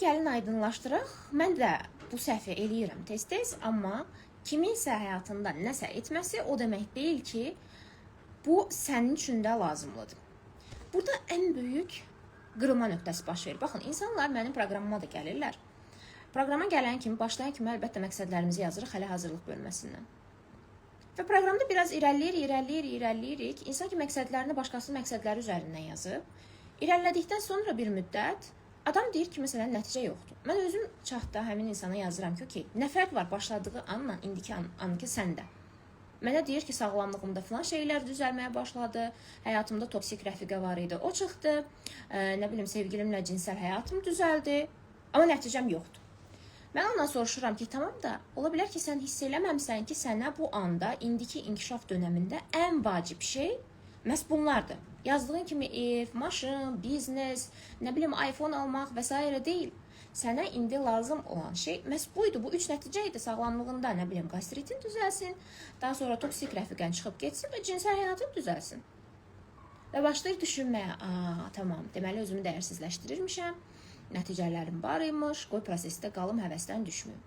Gəlin aydınlaşdıraq. Mən də bu səhvi eləyirəm tez-tez, amma kiminsə həyatında nəsə etməsi o demək deyil ki, bu sənin üçün də lazımlıdır. Burada ən böyük qırılma nöqtəsi baş verir. Baxın, insanlar mənim proqramıma da gəlirlər. Proqrama gələn kimi, başlayan kimi əlbəttə məqsədlərimizi yazırıq hələ hazırlıq bölməsindən. Və proqramda biraz irəliləyirik. İnsan ki, məqsədlərini başqasının məqsədləri üzərindən yazıb. İrəlilədikdən sonra bir müddət adam deyir ki, məsələn, nəticə yoxdur. Mən özüm çatda həmin insana yazıram ki, nə fərq var başladığı anla indiki anki səndə. Mənə deyir ki, sağlamlığımda filan şeylər düzəlməyə başladı, həyatımda toksik rəfiqə var idi, o çıxdı, nə bilim, sevgilimlə cinsel həyatım düzəldi, amma nəticəm yoxdur. Mən ondan soruşuram ki, tamam da, ola bilər ki, sən hiss eləməmsən ki, sənə bu anda, indiki inkişaf dönəmində ən vacib şey məhz bunlardır. Yazdığın kimi ev, maşın, biznes, nə bilim, iPhone almaq və s. deyil. Sənə indi lazım olan şey məhz buydu. Bu 3 nəticə idi sağlamlığında, nə bilim, qastritin düzəlsin, daha sonra toksik rəfiqən çıxıb getsin və cinsel həyatın düzəlsin. Və başlayır düşünməyə, tamam, deməli özümü dəyərsizləşdirirmişəm, nəticələrim var imiş, qoy prosesdə qalım, həvəsdən düşməyim.